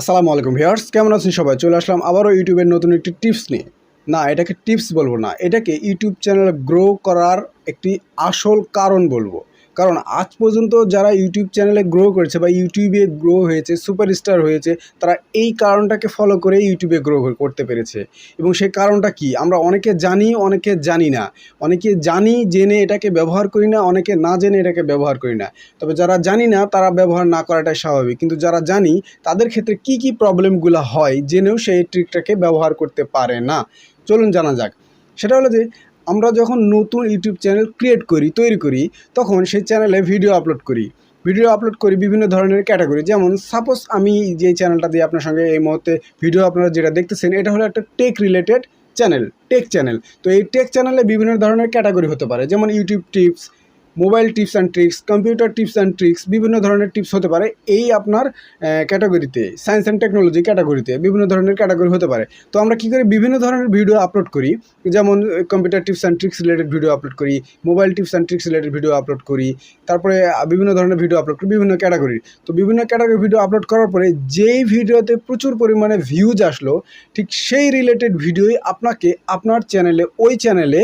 আসসালামু আলাইকুম ভিউয়ার্স, কেমন আছেন সবাই? চলে আসলাম আবারও ইউটিউবের নতুন একটি টিপস নিয়ে। না, এটাকে টিপস বলবো না, এটাকে ইউটিউব চ্যানেল গ্রো করার একটি আসল কারণ বলবো। কারণ আজ পর্যন্ত যারা ইউটিউব চ্যানেলে গ্রো করেছে বা ইউটিউবে গ্রো হয়েছে, সুপারস্টার হয়েছে, তারা এই কারণটাকে ফলো করে ইউটিউবে গ্রো করতে পেরেছে। এবং সেই কারণটা কি আমরা অনেকে জানি, অনেকে জানি না। অনেকে জানি জেনে এটাকে ব্যবহার করি না, অনেকে না জেনে এটাকে ব্যবহার করি না। তবে যারা জানি না তারা ব্যবহার না করাটাই স্বাভাবিক, কিন্তু যারা জানি তাদের ক্ষেত্রে কি কি প্রবলেমগুলো হয় জেনেও সেই ট্রিকটাকে ব্যবহার করতে পারে না। চলুন জানা যাক। সেটা হলো যে আমরা যখন নতুন ইউটিউব চ্যানেল তৈরি করি তখন সেই চ্যানেলে ভিডিও আপলোড করি বিভিন্ন ধরনের ক্যাটাগরি। যেমন সাপোজ আমি যে চ্যানেলটা দিয়ে আপনার সঙ্গে এই মুহূর্তে ভিডিও আপনারা যেটা দেখতেছেন, এটা হলো একটা টেক রিলেটেড টেক চ্যানেল। তো এই টেক চ্যানেলে বিভিন্ন ধরনের ক্যাটাগরি হতে পারে, যেমন YouTube tips, mobile tips and tricks, computer tips and tricks, বিভিন্ন ধরনের টিপস হতে পারে এই আপনার ক্যাটাগরিতে। সায়েন্স অ্যান্ড টেকনোলজি ক্যাটাগরিতে বিভিন্ন ধরনের ক্যাটাগরি হতে পারে। তো আমরা কী করি, বিভিন্ন ধরনের ভিডিও আপলোড করি। যেমন computer tips and tricks related video upload করি, mobile tips and tricks related video upload করি, তারপরে বিভিন্ন ধরনের ভিডিও আপলোড করি বিভিন্ন ক্যাটাগরি। তো বিভিন্ন ক্যাটাগরি ভিডিও আপলোড করার পরে যেই ভিডিওতে প্রচুর পরিমাণে ভিউজ আসলো, ঠিক সেই রিলেটেড ভিডিওই আপনাকে আপনার চ্যানেলে, ওই চ্যানেলে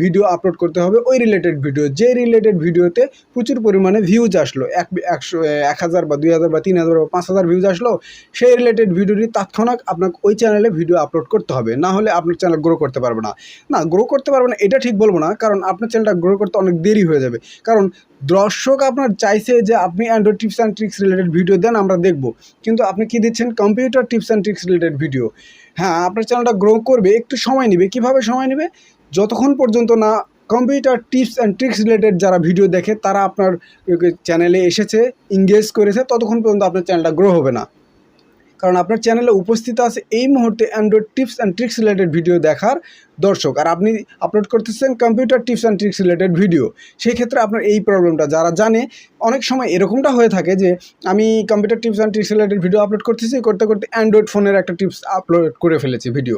ভিডিও আপলোড করতে হবে। ওই রিলেটেড ভিডিও, যে রিলেটেড ভিডিওতে প্রচুর পরিমাণে ভিউজ আসলো, 1,000 বা 2,000 বা 3,000 বা 5,000 ভিউজ আসলো, সেই রিলেটেড ভিডিওটি তৎক্ষণাৎ আপনাকে ওই চ্যানেলে ভিডিও আপলোড করতে হবে। না হলে আপনার চ্যানেল গ্রো করতে পারবে না। গ্রো করতে পারবে না এটা ঠিক বলবো না, কারণ আপনার চ্যানেলটা গ্রো করতে অনেক দেরি হয়ে যাবে। কারণ দর্শক আপনার চাইছে যে আপনি Android tips and tricks related video দেন, আমরা দেখব। কিন্তু আপনি কি দিচ্ছেন? Computer tips and tricks related video. হ্যাঁ, আপনার চ্যানেলটা গ্রো করবে, একটু সময় নেবে। কীভাবে সময় নেবে? যতক্ষণ পর্যন্ত না computer tips and tricks related যারা ভিডিও দেখে তারা আপনার চ্যানেলে এসেছে, এঙ্গেজ করেছে, ততক্ষণ পর্যন্ত আপনার চ্যানেলটা গ্রো হবে না। কারণ আপনার চ্যানেলে উপস্থিত আছে এই মুহূর্তে Android tips and tricks related video দেখার দর্শক, আর আপনি আপলোড করতেছেন computer tips and tricks related video. সেই ক্ষেত্রে আপনার এই প্রবলেমটা যারা জানে, অনেক সময় এরকমটা হয়ে থাকে যে আমি computer tips and tricks related video upload করতেছি, করতে করতে অ্যান্ড্রয়েড ফোনের একটা টিপস আপলোড করে ফেলেছি ভিডিও।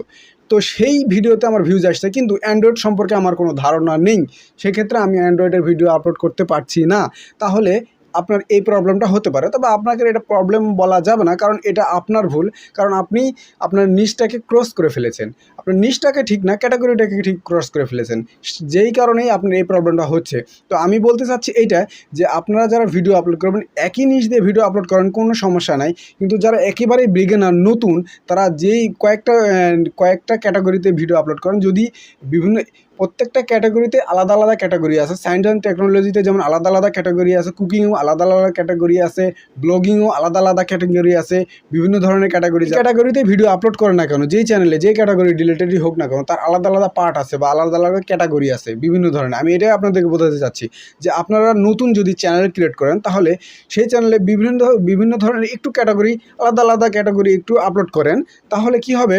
তো সেই ভিডিওতে আমার ভিউজ আসছে, কিন্তু অ্যান্ড্রয়েড সম্পর্কে আমার কোনো ধারণা নেই। সেক্ষেত্রে আমি অ্যান্ড্রয়েডের ভিডিও আপলোড করতে পারছি না। তাহলে আপনার এই প্রবলেমটা হতে পারে। তবে আপনাকে এটা প্রবলেম বলা যাবে না, কারণ এটা আপনার ভুল। কারণ আপনি আপনার নিশটাকে ক্রস করে ফেলেছেন। আপনার নিশটাকে ঠিক না, ক্যাটাগরিটাকে ঠিক ক্রস করে ফেলেছেন, যেই কারণেই আপনার এই প্রবলেমটা হচ্ছে। তো আমি বলতে চাচ্ছি এইটা, যে আপনারা যারা ভিডিও আপলোড করবেন, একই নিশ দিয়ে ভিডিও আপলোড করেন, কোনো সমস্যা নাই। কিন্তু যারা একেবারেই বিগিনার, নতুন, তারা যেই কয়েকটা ক্যাটাগরিতে ভিডিও আপলোড করেন, যদি প্রত্যেকটা ক্যাটাগরিতে আলাদা আলাদা ক্যাটাগরি আছে। সায়েন্স অ্যান্ড টেকনোলজিতে যেমন আলাদা আলাদা ক্যাটাগরি আছে, কুকিংও আলাদা আলাদা ক্যাটাগরি আছে, ব্লগিংও আলাদা আলাদা ক্যাটাগরি আছে, বিভিন্ন ধরনের ক্যাটাগরিতে ভিডিও আপলোড করে না কেন, যেই চ্যানেলে যে ক্যাটাগরি রিলেটেডই হোক না কেন, তার আলাদা আলাদা পার্ট আছে বা আলাদা আলাদা ক্যাটাগরি আছে বিভিন্ন ধরনের। আমি এটাই আপনাদেরকে বোঝাতে চাচ্ছি যে আপনারা নতুন যদি চ্যানেল ক্রিয়েট করেন, তাহলে সেই চ্যানেলে বিভিন্ন ধরনের একটু ক্যাটাগরি, আলাদা আলাদা ক্যাটাগরি একটু আপলোড করেন, তাহলে কি হবে?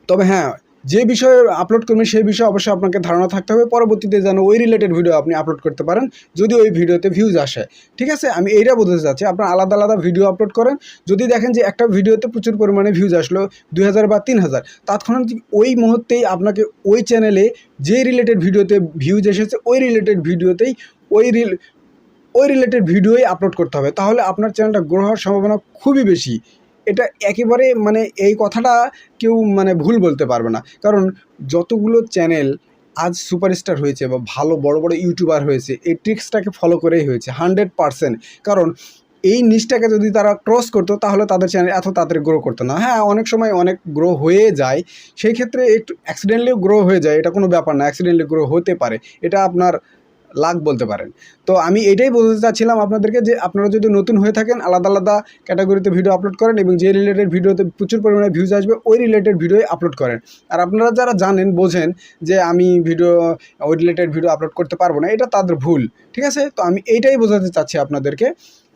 তবে হ্যাঁ, যে বিষয়ে আপলোড করবেন সেই বিষয়ে অবশ্যই আপনাকে ধারণা থাকতে হবে, পরবর্তীতে যেন ওই রিলেটেড ভিডিও আপনি আপলোড করতে পারেন যদি ওই ভিডিওতে ভিউজ আসে। ঠিক আছে, আমি এইটা বোঝাতে চাচ্ছি। আপনার আলাদা আলাদা ভিডিও আপলোড করেন, যদি দেখেন যে একটা ভিডিওতে প্রচুর পরিমাণে ভিউজ আসলো, 2,000 বা 3,000, তৎক্ষণাৎ ওই মুহূর্তেই আপনাকে ওই চ্যানেলে যে রিলেটেড ভিডিওতে ভিউজ এসেছে ওই রিলেটেড ভিডিওতেই ওই রিলেটেড ভিডিওই আপলোড করতে হবে। তাহলে আপনার চ্যানেলটা গ্রো হওয়ার সম্ভাবনা খুবই বেশি। এটা একেবারে এই কথাটা কেউ ভুল বলতে পারবে না। কারণ যতগুলো চ্যানেল আজ সুপারস্টার হয়েছে বা ভালো বড় বড় ইউটিউবার হয়েছে, এই ট্রিক্সটাকে ফলো করেই হয়েছে 100%। কারণ এই নিচটাকে যদি তারা ক্রস করতো, তাহলে তাদের চ্যানেল এত তাড়াতাড়ি গ্রো করতো না। হ্যাঁ, অনেক সময় অনেক গ্রো হয়ে যায়, সেই ক্ষেত্রে একটু অ্যাক্সিডেন্টলিও গ্রো হয়ে যায়, এটা কোনো ব্যাপার না। অ্যাক্সিডেন্টলি গ্রো হতে পারে, এটা আপনার লাক বলতে পারেন। তো আমি এটাই বলতে চাচ্ছিলাম আপনাদেরকে, যে আপনারা যদি নতুন হয়ে থাকেন, আলাদা আলাদা ক্যাটাগরিতে ভিডিও আপলোড করেন এবং যে রিলেটেড ভিডিওতে প্রচুর পরিমাণে ভিউজ আসবে ওই রিলেটেড ভিডিও আপলোড করেন। আর আপনারা যারা জানেন, বোঝেন যে আমি ওই রিলেটেড ভিডিও আপলোড করতে পারবো না, এটা তাদের ভুল। ঠিক আছে, তো আমি এইটাই বোঝাতে চাচ্ছি আপনাদেরকে,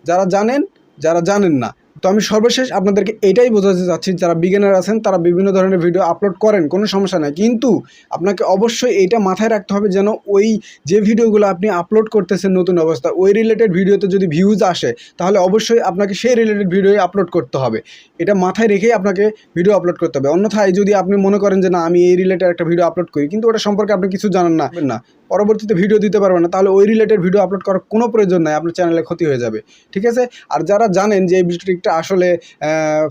যারা জানেন, যারা জানেন না। তো আমি সর্বশেষ আপনাদেরকে এটাই বোঝাতে চাচ্ছি, যারা বিগিনার আছেন তারা বিভিন্ন ধরনের ভিডিও আপলোড করেন, কোনো সমস্যা নাই। কিন্তু আপনাকে অবশ্যই এইটা মাথায় রাখতে হবে যেন ওই যে ভিডিওগুলো আপনি আপলোড করতেছেন নতুন অবস্থা, ওই রিলেটেড ভিডিওতে যদি ভিউজ আসে, তাহলে অবশ্যই আপনাকে সেই রিলেটেড ভিডিওই আপলোড করতে হবে। এটা মাথায় রেখেই আপনাকে ভিডিও আপলোড করতে হবে। অন্যথায় যদি আপনি মনে করেন যে না, আমি এই রিলেটেড একটা ভিডিও আপলোড করি, কিন্তু ওটা সম্পর্কে আপনি কিছু জানেন না, পরবর্তীতে ভিডিও দিতে পারবেন না, তাহলে ওই রিলেটেড ভিডিও আপলোড করার কোনো প্রয়োজন নাই, আপনার চ্যানেলে ক্ষতি হয়ে যাবে। ঠিক আছে? আর যারা জানেন যে এই ট্রিকটা আসলে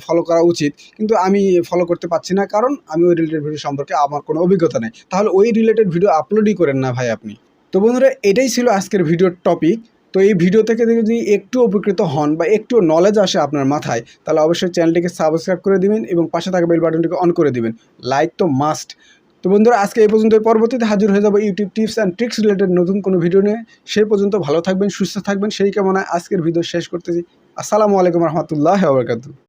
ফলো করা উচিত, কিন্তু আমি ফলো করতে পারছি না, কারণ আমি ওই রিলেটেড ভিডিও সম্পর্কে আমার কোনো অভিজ্ঞতা নেই, তাহলে ওই রিলেটেড ভিডিও আপলোডই করেন না ভাই আপনি। তো বন্ধুরা, এটাই ছিল আজকের ভিডিওর টপিক। তো এই ভিডিও থেকে যদি একটু উপকৃত হন বা একটু নলেজ আসে আপনার মাথায়, তাহলে অবশ্যই চ্যানেলটিকে সাবস্ক্রাইব করে দিবেন এবং পাশে থাকা বেল বাটনটিকে অন করে দিবেন। লাইক তো মাস্ট। তো বন্ধুরা, আজকে এই পর্যন্ত, পরবর্তীতে হাজির হয়ে যাবো YouTube tips and tricks related নতুন কোনো ভিডিও নিয়ে। সেই পর্যন্ত ভালো থাকবেন, সুস্থ থাকবেন, সেই কামনায় আজকের ভিডিও শেষ করতেছি। আসসালামু আলাইকুম রহমতুল্লাহি ওয়া বারাকাতুহু।